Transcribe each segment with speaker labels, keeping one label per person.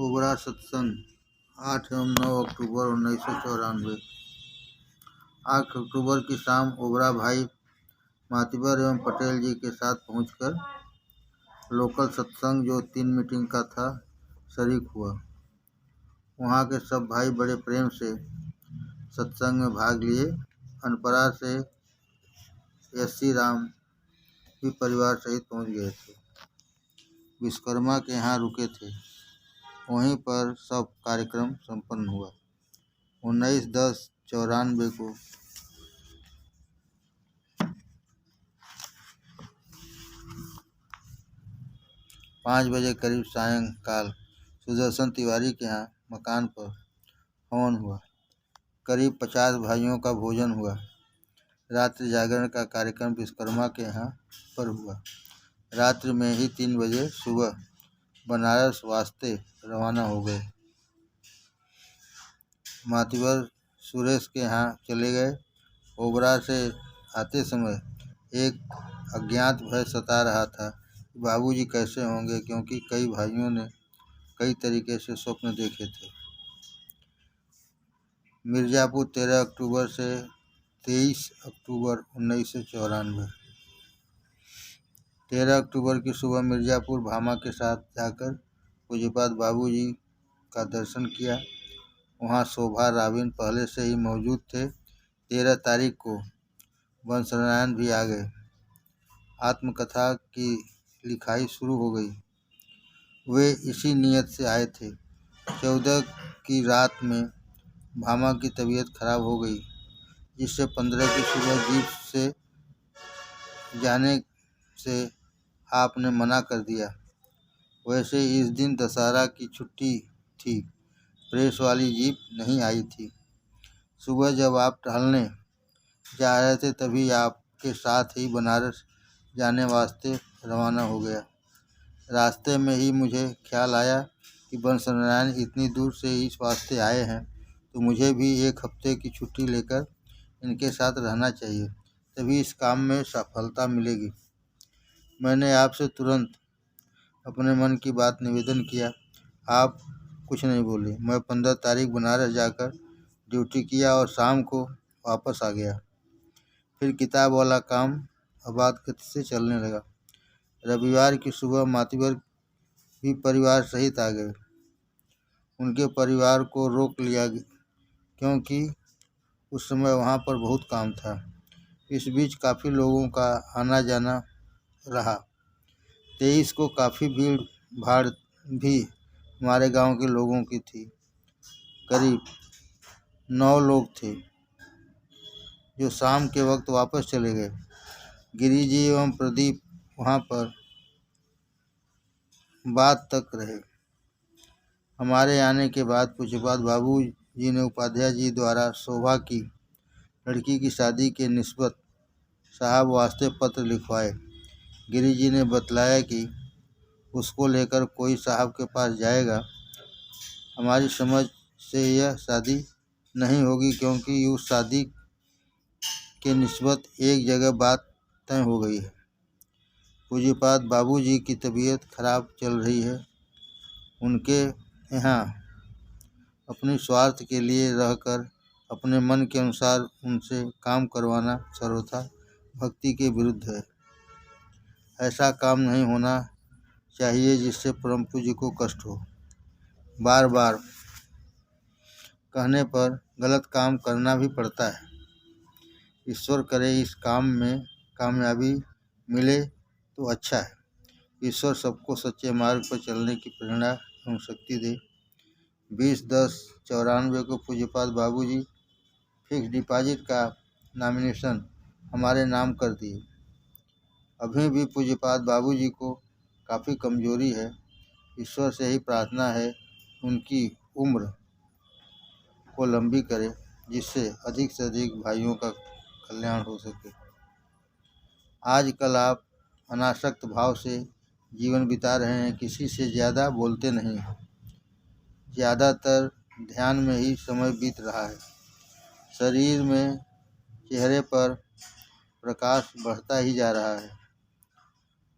Speaker 1: ओबरा सत्संग 8 एवं 9 अक्टूबर 1994। 8 अक्टूबर की शाम ओबरा भाई मातिबर एवं पटेल जी के साथ पहुंचकर लोकल सत्संग जो 3 मीटिंग का था शरीक हुआ। वहां के सब भाई बड़े प्रेम से सत्संग में भाग लिए। अनपरा से एस.सी. राम भी परिवार सहित पहुंच गए थे। विश्वकर्मा के यहाँ रुके थे। वहीं पर सब कार्यक्रम संपन्न हुआ। 19/10/94 को 5 बजे करीब सायंकाल सुदर्शन तिवारी के यहाँ मकान पर हवन हुआ। करीब 50 भाइयों का भोजन हुआ। रात्रि जागरण का कार्यक्रम विश्वकर्मा के यहाँ पर हुआ। रात्रि में ही 3 बजे सुबह बनारस वास्ते रवाना हो गए। मातिबर सुरेश के यहाँ चले गए। ओबरा से आते समय एक अज्ञात भय सता रहा था कि बाबूजी कैसे होंगे, क्योंकि कई भाइयों ने कई तरीके से स्वप्न देखे थे। मिर्ज़ापुर 13 अक्टूबर से 23 अक्टूबर 1994। 13 अक्टूबर की सुबह मिर्ज़ापुर भामा के साथ जाकर पूज्यपाद बाबूजी का दर्शन किया। वहाँ शोभा राविन पहले से ही मौजूद थे। 13 तारीख को वंशनारायण भी आ गए। आत्मकथा की लिखाई शुरू हो गई। वे इसी नियत से आए थे। 14 की रात में भामा की तबीयत खराब हो गई, जिससे 15 की सुबह जीप से जाने से आपने मना कर दिया। वैसे इस दिन दशहरा की छुट्टी थी। प्रेस वाली जीप नहीं आई थी। सुबह जब आप टहलने जा रहे थे तभी आपके साथ ही बनारस जाने वास्ते रवाना हो गया। रास्ते में ही मुझे ख्याल आया कि वंशनारायण इतनी दूर से इस वास्ते आए हैं तो मुझे भी 1 हफ्ते की छुट्टी लेकर इनके साथ रहना चाहिए, तभी इस काम में सफलता मिलेगी। मैंने आपसे तुरंत अपने मन की बात निवेदन किया। आप कुछ नहीं बोले। मैं 15 तारीख बनारस जाकर ड्यूटी किया और शाम को वापस आ गया। फिर किताब वाला काम आपात गति से चलने लगा। रविवार की सुबह मातिबर भी परिवार सहित आ गए। उनके परिवार को रोक लिया क्योंकि उस समय वहाँ पर बहुत काम था। इस बीच काफ़ी लोगों का आना जाना रहा। 23 को काफ़ी भीड़ भाड़ भी हमारे गांव के लोगों की थी। करीब 9 लोग थे जो शाम के वक्त वापस चले गए। गिरी जी एवं प्रदीप वहाँ पर बात तक रहे। हमारे आने के बाद पूज्यपाद बाबू जी ने उपाध्याय जी द्वारा शोभा की लड़की की शादी के निस्बत साहब वास्ते पत्र लिखवाए। गिरी जी ने बतलाया कि उसको लेकर कोई साहब के पास जाएगा। हमारी समझ से यह शादी नहीं होगी, क्योंकि उस शादी के निस्बत एक जगह बात तय हो गई है। पूज्यपाद बाबूजी की तबीयत खराब चल रही है। उनके यहाँ अपने स्वार्थ के लिए रहकर अपने मन के अनुसार उनसे काम करवाना सर्वथा भक्ति के विरुद्ध है। ऐसा काम नहीं होना चाहिए जिससे परम पूज्य को कष्ट हो। बार बार कहने पर गलत काम करना भी पड़ता है। ईश्वर करे इस काम में कामयाबी मिले तो अच्छा है। ईश्वर सबको सच्चे मार्ग पर चलने की प्रेरणा एवं शक्ति दे। 20/10/94 को पूज्यपाद बाबूजी फिक्स डिपॉजिट का नॉमिनेशन हमारे नाम कर दिए। अभी भी पूज्यपाद बाबूजी को काफ़ी कमजोरी है। ईश्वर से ही प्रार्थना है उनकी उम्र को लंबी करे, जिससे अधिक से अधिक भाइयों का कल्याण हो सके। आजकल आप अनासक्त भाव से जीवन बिता रहे हैं। किसी से ज़्यादा बोलते नहीं हैं। ज़्यादातर ध्यान में ही समय बीत रहा है। शरीर में चेहरे पर प्रकाश बढ़ता ही जा रहा है।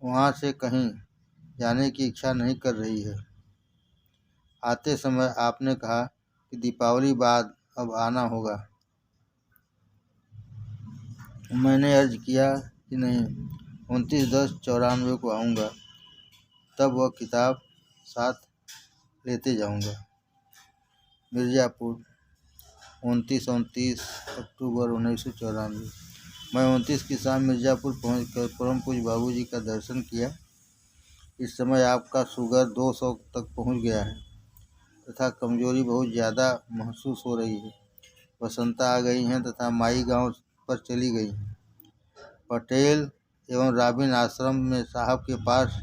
Speaker 1: वहाँ से कहीं जाने की इच्छा नहीं कर रही है। आते समय आपने कहा कि दीपावली बाद अब आना होगा। मैंने अर्ज किया कि नहीं, 29/10/94 को आऊँगा, तब वह किताब साथ लेते जाऊँगा। मिर्ज़ापुर, 29 अक्टूबर 1994। मैं 29 की शाम मिर्ज़ापुर पहुंचकर परम पूज्य बाबूजी का दर्शन किया। इस समय आपका शुगर 200 तक पहुंच गया है तथा कमजोरी बहुत ज़्यादा महसूस हो रही है। बसंता आ गई हैं तथा माई गांव पर चली गई हैं। पटेल एवं राबिन आश्रम में साहब के पास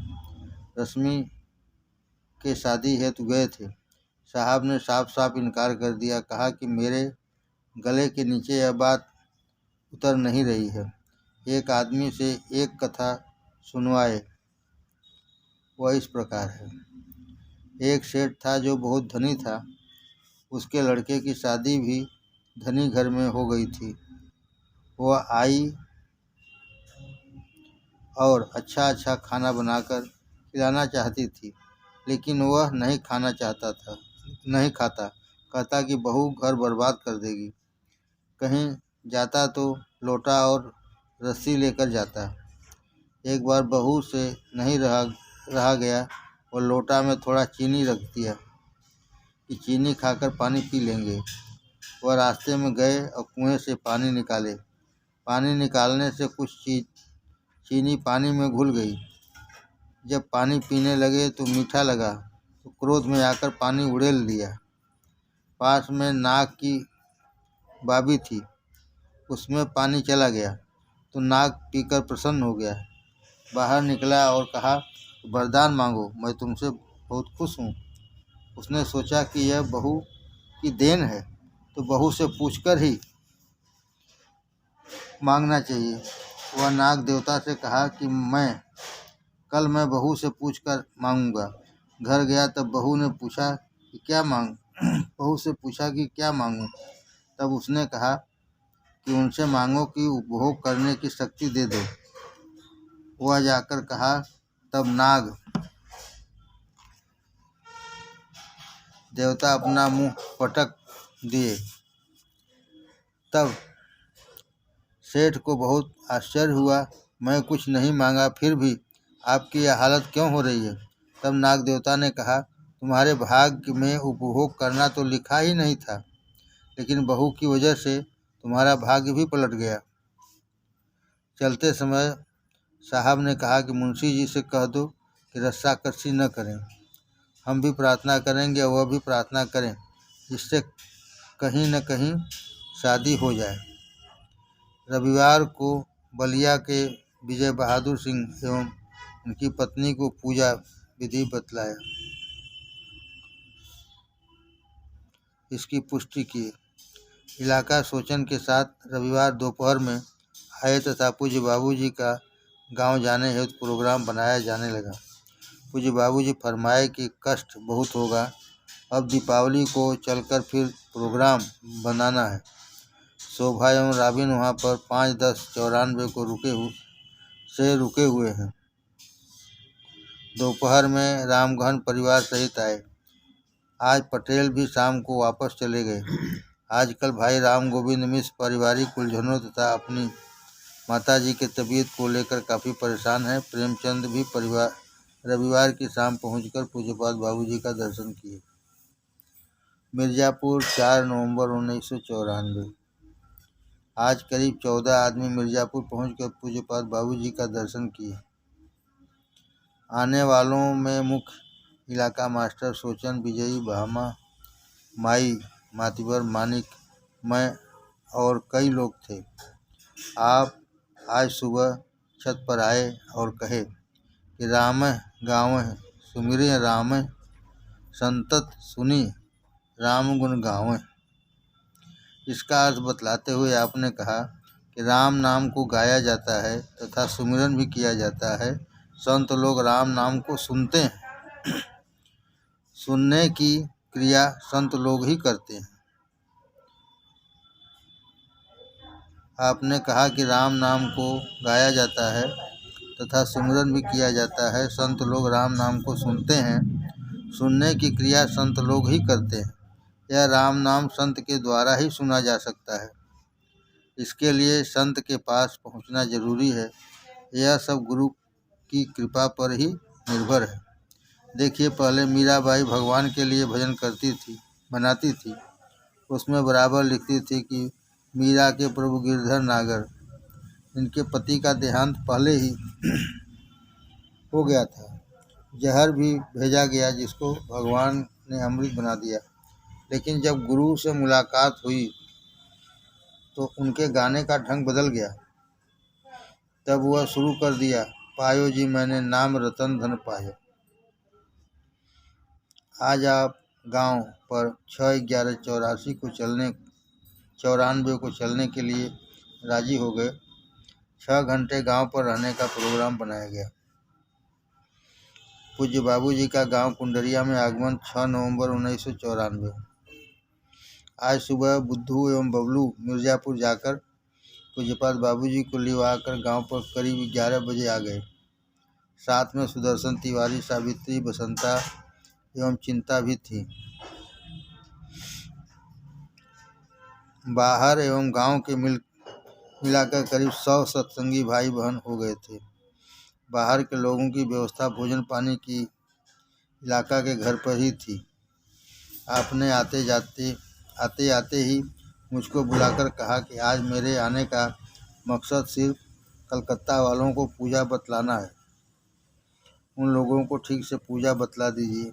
Speaker 1: रश्मि के शादी हेतु गए थे। साहब ने साफ साफ इनकार कर दिया, कहा कि मेरे गले के नीचे यह बात उतर नहीं रही है। एक आदमी से एक कथा सुनवाए। वह इस प्रकार है। एक सेठ था जो बहुत धनी था। उसके लड़के की शादी भी धनी घर में हो गई थी। वह आई और अच्छा अच्छा खाना बनाकर खिलाना चाहती थी, लेकिन वह नहीं खाता। कहता कि बहू घर बर्बाद कर देगी। कहीं जाता तो लोटा और रस्सी लेकर जाता। एक बार बहू से नहीं रहा गया और लोटा में थोड़ा चीनी रख दिया कि चीनी खाकर पानी पी लेंगे। वह रास्ते में गए और कुएं से पानी निकाले। पानी निकालने से कुछ चीनी पानी में घुल गई। जब पानी पीने लगे तो मीठा लगा, तो क्रोध में आकर पानी उड़ेल दिया। पास में नाग की बाबी थी, उसमें पानी चला गया तो नाग पीकर प्रसन्न हो गया। बाहर निकला और कहा, वरदान मांगो, मैं तुमसे बहुत खुश हूँ। उसने सोचा कि यह बहू की देन है तो बहू से पूछकर ही मांगना चाहिए। वह नाग देवता से कहा कि कल मैं बहू से पूछकर मांगूंगा। घर गया तब बहू से पूछा कि क्या मांगूं। तब उसने कहा कि उनसे मांगो कि उपभोग करने की शक्ति दे दो। वह जाकर कहा, तब नाग देवता अपना मुंह पटक दिए। तब सेठ को बहुत आश्चर्य हुआ। मैं कुछ नहीं मांगा, फिर भी आपकी यह हालत क्यों हो रही है। तब नाग देवता ने कहा, तुम्हारे भाग्य में उपभोग करना तो लिखा ही नहीं था, लेकिन बहू की वजह से तुम्हारा भाग्य भी पलट गया। चलते समय साहब ने कहा कि मुंशी जी से कह दो कि रस्साकसी न करें। हम भी प्रार्थना करेंगे और वह भी प्रार्थना करें, जिससे कहीं न कहीं शादी हो जाए। रविवार को बलिया के विजय बहादुर सिंह एवं उनकी पत्नी को पूजा विधि बतलाया। इसकी पुष्टि की। इलाका सोचन के साथ रविवार दोपहर में आए तथा पूज्य बाबूजी का गांव जाने हेतु प्रोग्राम बनाया जाने लगा। पूज्य बाबूजी फरमाए कि कष्ट बहुत होगा, अब दीपावली को चलकर फिर प्रोग्राम बनाना है। शोभा एवं राबिन वहाँ पर 5/10/94 को रुके हुए हैं। दोपहर में रामघन परिवार सहित आए। आज पटेल भी शाम को वापस चले गए। आजकल भाई राम गोविंद मिश्र पारिवारिक उलझनों तथा अपनी माताजी के तबीयत को लेकर काफ़ी परेशान है। प्रेमचंद भी रविवार की शाम पहुंचकर पूज्यपाद बाबूजी का दर्शन किए। मिर्ज़ापुर, 4 नवंबर 1994। आज करीब 14 आदमी मिर्ज़ापुर पहुंचकर पूज्यपाद बाबूजी का दर्शन किए। आने वालों में मुख्य इलाका मास्टर सोचन, विजयी, भामा, माई, मातिबर, मानिक, मैं और कई लोग थे। आप आज सुबह छत पर आए और कहे कि रामः गावः सुमिरे रामः संतत सुनी राम गुण गावः। इसका अर्थ बतलाते हुए आपने कहा कि राम नाम को गाया जाता है तथा सुमिरन भी किया जाता है। संत लोग राम नाम को सुनते हैं। सुनने की क्रिया संत लोग ही करते हैं। आपने कहा कि राम नाम को गाया जाता है तथा सुमिरन भी किया जाता है। संत लोग राम नाम को सुनते हैं सुनने की क्रिया संत लोग ही करते हैं। यह राम नाम संत के द्वारा ही सुना जा सकता है। इसके लिए संत के पास पहुंचना जरूरी है। यह सब गुरु की कृपा पर ही निर्भर है। देखिए, पहले मीराबाई भगवान के लिए भजन बनाती थी। उसमें बराबर लिखती थी कि मीरा के प्रभु गिरधर नागर। इनके पति का देहांत पहले ही हो गया था। जहर भी भेजा गया, जिसको भगवान ने अमृत बना दिया। लेकिन जब गुरु से मुलाकात हुई तो उनके गाने का ढंग बदल गया। तब वह शुरू कर दिया, पायो जी मैंने नाम रतन धन पायो। आज आप गांव पर 6/11/84 को 94 को चलने के लिए राजी हो गए। 6 घंटे गांव पर रहने का प्रोग्राम बनाया गया। पूज्य बाबूजी का गांव कुंडरिया में आगमन 6 नवंबर 1994। आज सुबह बुद्धू एवं बबलू मिर्जापुर जाकर पूज्यपाद बाबूजी को लिवा कर गाँव पर करीब 11 बजे आ गए। साथ में सुदर्शन तिवारी, सावित्री, बसंता एवं चिंता भी थी। बाहर एवं गांव के मिलाकर करीब 100 सत्संगी भाई बहन हो गए थे। बाहर के लोगों की व्यवस्था भोजन पानी की इलाका के घर पर ही थी। आपने आते आते ही मुझको बुलाकर कहा कि आज मेरे आने का मकसद सिर्फ कलकत्ता वालों को पूजा बतलाना है। उन लोगों को ठीक से पूजा बतला दीजिए।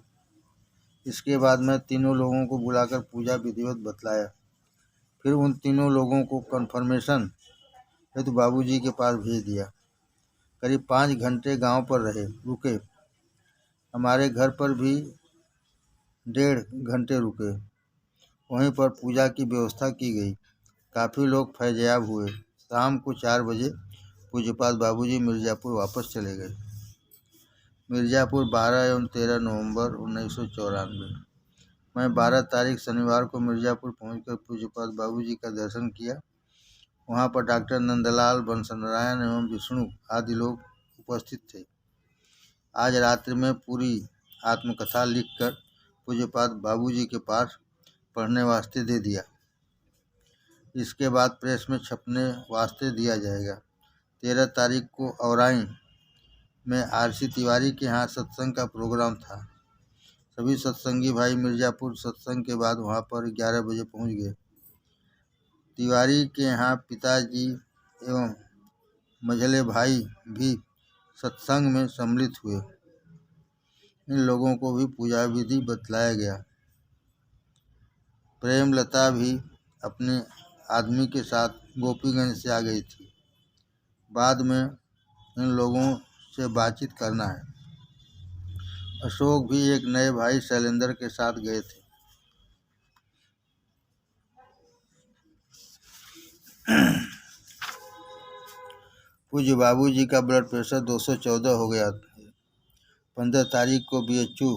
Speaker 1: इसके बाद मैं तीनों लोगों को बुलाकर पूजा विधिवत बतलाया। फिर उन तीनों लोगों को कन्फर्मेशन हेतु बाबूजी के पास भेज दिया। करीब 5 घंटे गांव पर रुके। हमारे घर पर भी 1.5 घंटे रुके। वहीं पर पूजा की व्यवस्था की गई। काफ़ी लोग फैज़याब हुए। शाम को 4 बजे पूज्यपाद बाबूजी मिर्ज़ापुर वापस चले गए। मिर्ज़ापुर 12 एवं 13 नवंबर 1994। मैं 12 तारीख शनिवार को मिर्ज़ापुर पहुंचकर पूज्यपाद बाबूजी का दर्शन किया। वहां पर डॉक्टर नंदलाल, बंसनारायण एवं विष्णु आदि लोग उपस्थित थे। आज रात्रि में पूरी आत्मकथा लिखकर पूज्यपाद बाबूजी के पास पढ़ने वास्ते दे दिया। इसके बाद प्रेस में छपने वास्ते दिया जाएगा। 13 तारीख को औराई में आरसी तिवारी के यहाँ सत्संग का प्रोग्राम था। सभी सत्संगी भाई मिर्ज़ापुर सत्संग के बाद वहाँ पर 11 बजे पहुँच गए। तिवारी के यहाँ पिताजी एवं मझले भाई भी सत्संग में सम्मिलित हुए। इन लोगों को भी पूजा विधि बतलाया गया। प्रेमलता भी अपने आदमी के साथ गोपीगंज से आ गई थी। बाद में इन लोगों से बातचीत करना है। अशोक भी एक नए भाई शैलेंद्र के साथ गए थे। पूज्य बाबूजी का ब्लड प्रेशर 214 हो गया। 15 तारीख को BHU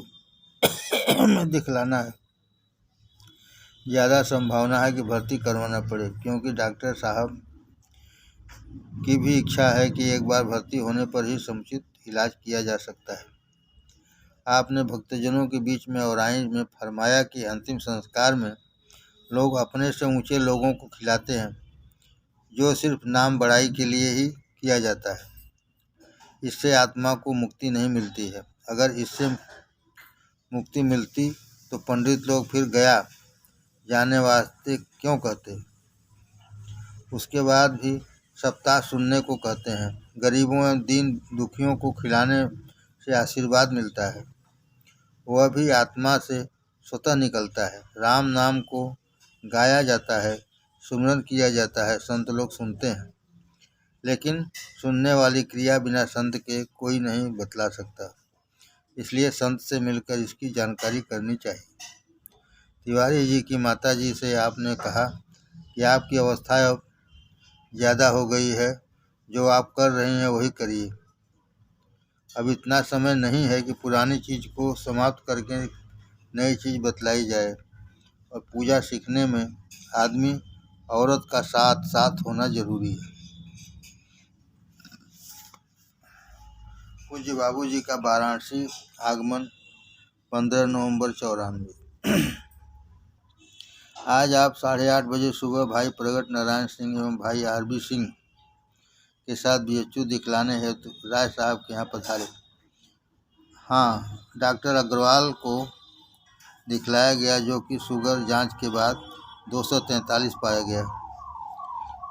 Speaker 1: में दिखलाना है। ज़्यादा संभावना है कि भर्ती करवाना पड़े, क्योंकि डॉक्टर साहब की भी इच्छा है कि एक बार भर्ती होने पर ही समुचित इलाज किया जा सकता है। आपने भक्तजनों के बीच में औराई में फरमाया कि अंतिम संस्कार में लोग अपने से ऊंचे लोगों को खिलाते हैं, जो सिर्फ नाम बड़ाई के लिए ही किया जाता है। इससे आत्मा को मुक्ति नहीं मिलती है। अगर इससे मुक्ति मिलती तो पंडित लोग फिर गया जाने वास्ते क्यों कहते। उसके बाद भी सप्ताह सुनने को कहते हैं। गरीबों एवं दीन दुखियों को खिलाने से आशीर्वाद मिलता है। वह भी आत्मा से स्वतः निकलता है। राम नाम को गाया जाता है, सुमिरन किया जाता है, संत लोग सुनते हैं। लेकिन सुनने वाली क्रिया बिना संत के कोई नहीं बतला सकता। इसलिए संत से मिलकर इसकी जानकारी करनी चाहिए। तिवारी जी की माता जी से आपने कहा कि आपकी अवस्था अब ज़्यादा हो गई है, जो आप कर रही हैं वही करिए। अब इतना समय नहीं है कि पुरानी चीज़ को समाप्त करके नई चीज़ बतलाई जाए। और पूजा सीखने में आदमी औरत का साथ होना जरूरी है। पूज्य बाबूजी का वाराणसी आगमन 15 नवंबर 94। आज आप 8:30 बजे सुबह भाई प्रगट नारायण सिंह एवं भाई आरबी सिंह के साथ बीएचयू दिखलाने हेतु राय साहब के यहाँ पधारे। हाँ, डॉक्टर अग्रवाल को दिखलाया गया, जो कि शुगर जांच के बाद 243 पाया गया,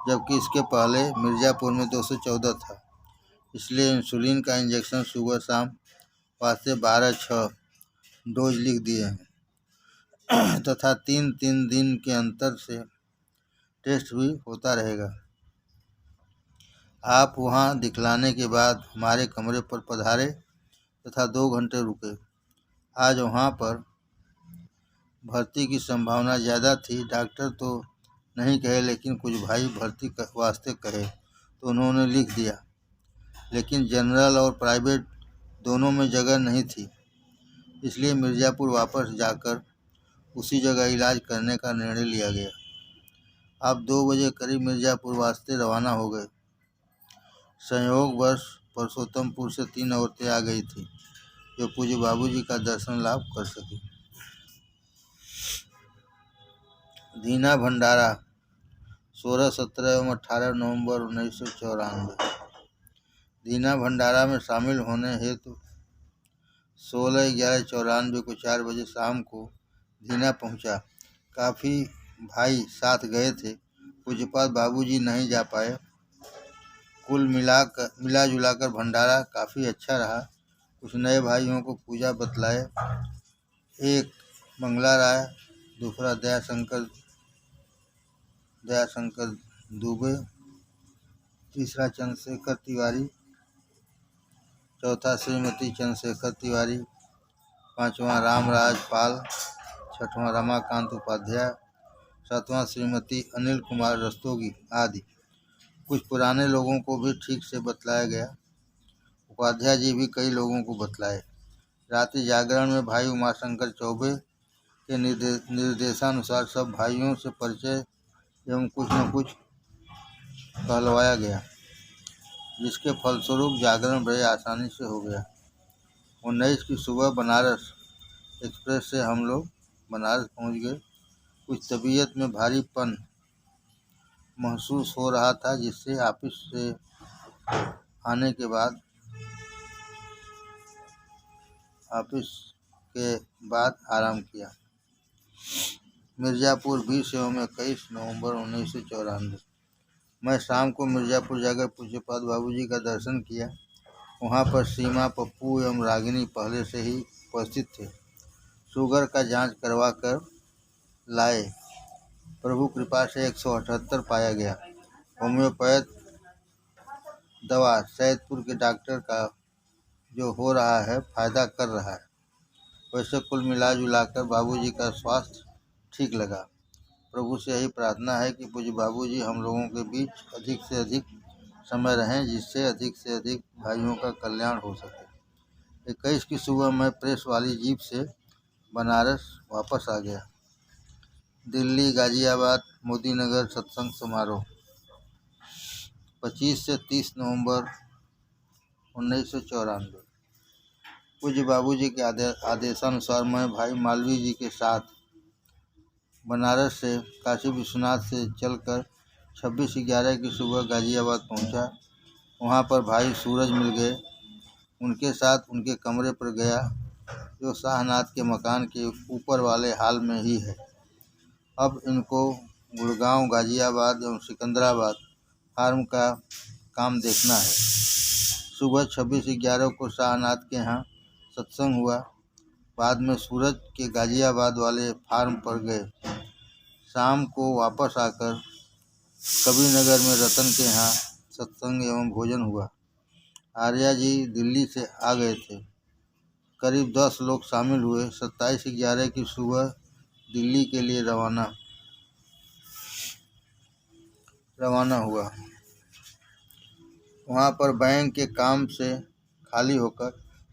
Speaker 1: जबकि इसके पहले मिर्ज़ापुर में 214 था। इसलिए इंसुलिन का इंजेक्शन सुबह शाम वास्ते 12-6 डोज लिख दिए हैं तथा 3-3 दिन के अंतर से टेस्ट भी होता रहेगा। आप वहां दिखलाने के बाद हमारे कमरे पर पधारे तथा 2 घंटे रुके। आज वहां पर भर्ती की संभावना ज़्यादा थी। डॉक्टर तो नहीं कहे, लेकिन कुछ भाई भर्ती वास्ते कहे तो उन्होंने लिख दिया, लेकिन जनरल और प्राइवेट दोनों में जगह नहीं थी। इसलिए मिर्ज़ापुर वापस जाकर उसी जगह इलाज करने का निर्णय लिया गया। आप 2 बजे करीब मिर्ज़ापुर वास्ते रवाना हो गए। संयोगवश परसोत्तमपुर से 3 औरतें आ गई थीं, जो पूज्य बाबूजी का दर्शन लाभ कर सकी। दीना भंडारा 16, 17 एवं 18 नवंबर 1994। दीना भंडारा में शामिल होने हेतु 16/11/94 को 4 बजे शाम को दीना पहुंचा। काफ़ी भाई साथ गए थे। पूज्यपाद बाबूजी नहीं जा पाए। कुल मिला जुलाकर भंडारा काफ़ी अच्छा रहा। कुछ नए भाइयों को पूजा बतलाए। एक मंगला राय, दूसरा दयाशंकर दुबे, तीसरा चंद्रशेखर तिवारी, चौथा श्रीमती चंद्रशेखर तिवारी, पांचवा रामराज पाल, छठवां रमाकांत उपाध्याय, सातवां श्रीमती अनिल कुमार रस्तोगी आदि। कुछ पुराने लोगों को भी ठीक से बतलाया गया। उपाध्याय जी भी कई लोगों को बतलाए। रात्रि जागरण में भाई उमाशंकर चौबे के निर्देशानुसार सब भाइयों से परिचय एवं कुछ न कुछ कहलवाया गया, जिसके फलस्वरूप जागरण बड़े आसानी से हो गया। 19 की सुबह बनारस एक्सप्रेस से हम लोग बनारस पहुंच गए। कुछ तबीयत में भारीपन महसूस हो रहा था, जिससे ऑफिस से आने के बाद आराम किया। मिर्ज़ापुर 20 एवं 21 नवंबर 1994। मैं शाम को मिर्ज़ापुर जाकर पूज्यपाद बाबूजी का दर्शन किया। वहाँ पर सीमा, पप्पू एवं रागिनी पहले से ही उपस्थित थे। शुगर का जांच करवा कर लाए। प्रभु कृपा से 178 पाया गया। होम्योपैथ दवा सैदपुर के डॉक्टर का जो हो रहा है, फायदा कर रहा है। वैसे कुल मिला जुलाकर बाबूजी का स्वास्थ्य ठीक लगा। प्रभु से यही प्रार्थना है कि पूज्य बाबूजी हम लोगों के बीच अधिक से अधिक समय रहें, जिससे अधिक से अधिक भाइयों का कल्याण हो सके। 21 की सुबह मैं प्रेस वाली जीप से बनारस वापस आ गया। दिल्ली, गाजियाबाद, मोदीनगर सत्संग समारोह 25 से 30 नवंबर 1994। पूज्य बाबूजी के आदेशानुसार मैं भाई मालवीय जी के साथ बनारस से काशी विश्वनाथ से चलकर 26/11 की सुबह गाजियाबाद पहुंचा। वहां पर भाई सूरज मिल गए। उनके साथ उनके कमरे पर गया, जो शाहनाथ के मकान के ऊपर वाले हाल में ही है। अब इनको गुड़गांव, गाजियाबाद एवं सिकंदराबाद फार्म का काम देखना है। सुबह 26/11 को शाहनाथ के यहाँ सत्संग हुआ। बाद में सूरज के गाजियाबाद वाले फार्म पर गए। शाम को वापस आकर कबीरनगर में रतन के यहाँ सत्संग एवं भोजन हुआ। आर्या जी दिल्ली से आ गए थे। करीब 10 लोग शामिल हुए। 27/11 की सुबह दिल्ली के लिए रवाना हुआ। वहाँ पर बैंक के काम से खाली होकर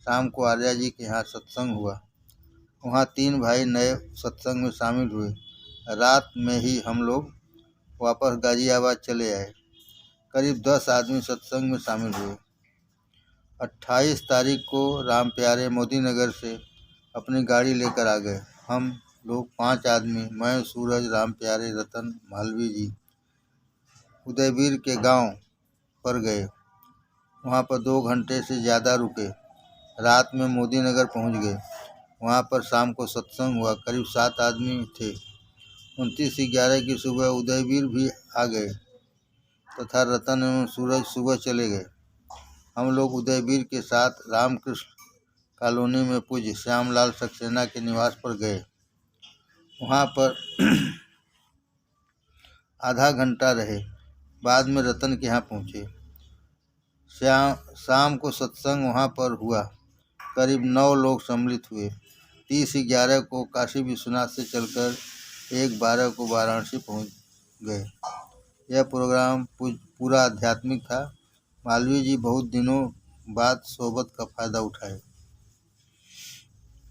Speaker 1: शाम को आर्या जी के यहाँ सत्संग हुआ। वहाँ 3 भाई नए सत्संग में शामिल हुए। रात में ही हम लोग वापस गाजियाबाद चले आए। करीब 10 आदमी सत्संग में शामिल हुए। 28 तारीख को राम प्यारे मोदीनगर से अपनी गाड़ी लेकर आ गए। हम लोग 5 आदमी, मैं, सूरज, राम प्यारे, रतन, मालवी जी, उदयवीर के गांव पर गए। वहां पर 2 घंटे से ज़्यादा रुके। रात में मोदी नगर पहुंच गए। वहां पर शाम को सत्संग हुआ। करीब 7 आदमी थे। 29/11 की सुबह उदयवीर भी आ गए तथा रतन एवं सूरज सुबह चले गए। हम लोग उदयवीर के साथ रामकृष्ण कॉलोनी में पूज्य श्यामलाल सक्सेना के निवास पर गए। वहां पर आधा घंटा रहे। बाद में रतन के यहाँ पहुँचे। शाम को सत्संग वहाँ पर हुआ। करीब 9 लोग सम्मिलित हुए। 30/11 को काशी विश्वनाथ से चलकर 1/12 को वाराणसी पहुँच गए। यह प्रोग्राम पूरा आध्यात्मिक था। मालवीय जी बहुत दिनों बाद सोबत का फायदा उठाए।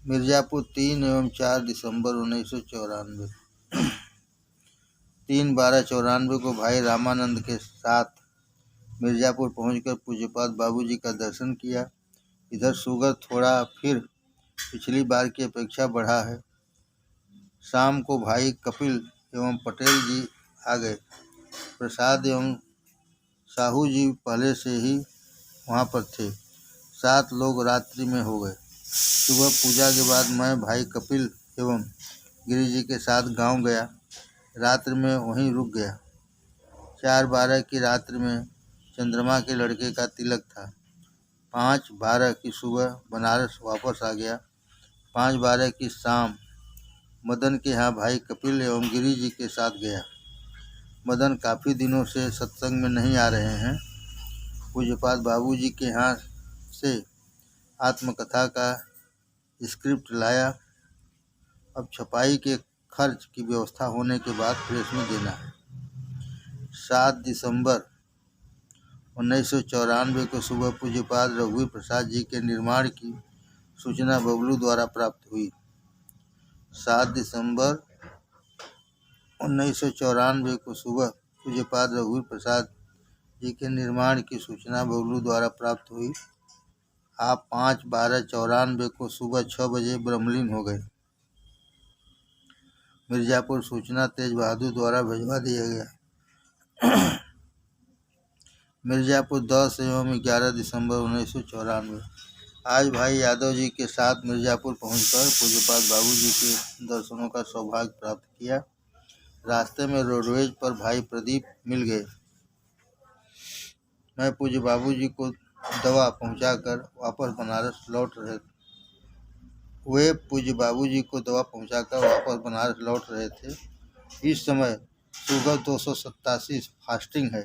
Speaker 1: मिर्ज़ापुर 3 एवं 4 दिसंबर 1994। 3/12/94 को भाई रामानंद के साथ मिर्ज़ापुर पहुंचकर पूज्यपाद बाबूजी का दर्शन किया। इधर शुगर थोड़ा फिर पिछली बार की अपेक्षा बढ़ा है। शाम को भाई कपिल एवं पटेल जी आ गए। प्रसाद एवं साहू जी पहले से ही वहाँ पर थे। 7 लोग रात्रि में हो गए। सुबह पूजा के बाद मैं भाई कपिल एवं गिरी जी के साथ गांव गया। रात्रि में वहीं रुक गया। 4/12 की रात्रि में चंद्रमा के लड़के का तिलक था। 5/12 की सुबह बनारस वापस आ गया। 5/12 की शाम मदन के यहाँ भाई कपिल एवं गिरी जी के साथ गया। मदन काफ़ी दिनों से सत्संग में नहीं आ रहे हैं। पूज्यपाद बाबूजी के यहाँ से आत्मकथा का स्क्रिप्ट लाया। अब छपाई के खर्च की व्यवस्था होने के बाद प्रेस में देना है। 7 दिसंबर 1994 को सुबह पूज्यपाद रघुवीर प्रसाद जी के निर्माण की सूचना बबलू द्वारा प्राप्त हुई। 7 दिसंबर 1994 को सुबह पूज्यपाद रघुवीर प्रसाद जी के निर्माण की सूचना बबलू द्वारा प्राप्त हुई। आप 5/12/94 को सुबह 6 बजे ब्रह्मलीन हो गए। मिर्ज़ापुर सूचना तेज बहादुर द्वारा भिजवा दिया गया। मिर्ज़ापुर 10 एवं 11 दिसंबर 1994। आज भाई यादव जी के साथ मिर्ज़ापुर पहुंचकर पूज्यपाद बाबूजी के दर्शनों का सौभाग्य प्राप्त किया। रास्ते में रोडवेज पर भाई प्रदीप मिल गए। मैं पूज्य बाबूजी को दवा पहुंचाकर वापस बनारस लौट रहे थे। इस समय शुगर 287 फास्टिंग है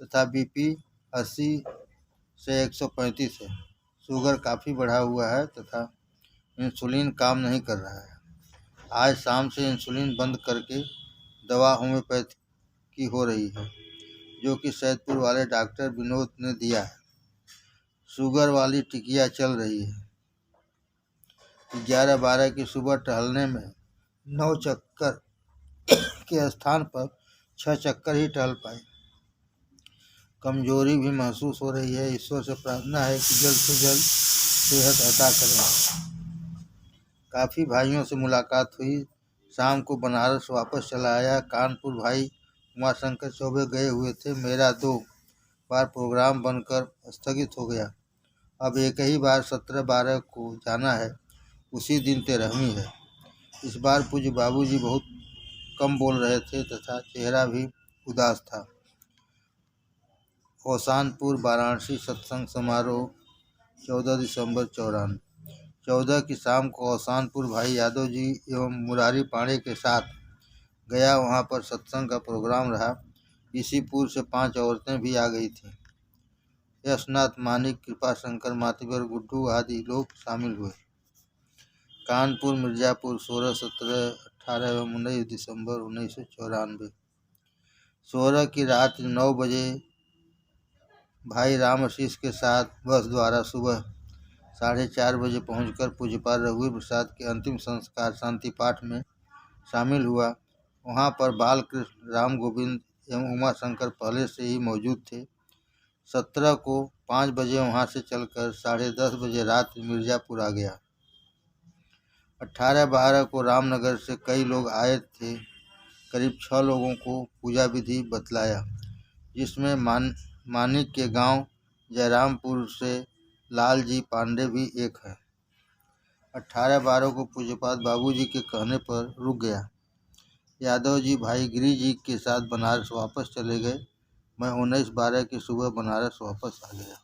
Speaker 1: तथा बीपी 80 से 135 है। शुगर काफ़ी बढ़ा हुआ है तथा इंसुलिन काम नहीं कर रहा है। आज शाम से इंसुलिन बंद करके दवा होम्योपैथी की हो रही है, जो कि सैदपुर वाले डॉक्टर विनोद ने दिया है। शुगर वाली टिकिया चल रही है। 11/12 की सुबह टहलने में 9 चक्कर के स्थान पर 6 चक्कर ही टहल पाए। कमजोरी भी महसूस हो रही है। ईश्वर से प्रार्थना है कि जल्द से जल्द सेहत अता करें। काफ़ी भाइयों से मुलाकात हुई। शाम को बनारस वापस चला आया। कानपुर भाई उमाशंकर चौबे गए हुए थे। मेरा 2 बार प्रोग्राम बनकर स्थगित हो गया। अब एक ही बार 17/12 को जाना है। उसी दिन 13वीं है। इस बार पूज्य बाबूजी बहुत कम बोल रहे थे तथा चेहरा भी उदास था। ओसानपुर वाराणसी सत्संग समारोह 14 दिसंबर 94। 14 की शाम को ओसानपुर भाई यादव जी एवं मुरारी पांडे के साथ गया। वहां पर सत्संग का प्रोग्राम रहा। इसीपुर से 5 औरतें भी आ गई थीं। यशनाथ मानिक, कृपाशंकर मातीवर, गुड्डू आदि लोग शामिल हुए। कानपुर मिर्ज़ापुर 16, 17, 18 एवं 19 दिसंबर 1994। 16 की रात 9 बजे भाई राम आशीष के साथ बस द्वारा सुबह 4:30 बजे पहुंचकर पूज्यपाद रघुवीर प्रसाद के अंतिम संस्कार शांति पाठ में शामिल हुआ। वहां पर बालकृष्ण, राम गोविंद एवं उमाशंकर पहले से ही मौजूद थे। 17 को 5 बजे वहां से चलकर 10:30 बजे रात मिर्ज़ापुर आ गया। 18/12 को रामनगर से कई लोग आए थे। करीब 6 लोगों को पूजा विधि बतलाया, जिसमें मानिक के गांव जयरामपुर से लालजी पांडे भी एक है। 18/12 को पूज्यपाद बाबूजी के कहने पर रुक गया। यादव जी भाई गिरी जी के साथ बनारस वापस चले गए। मैं 19/12 की सुबह बनारस वापस आ गया।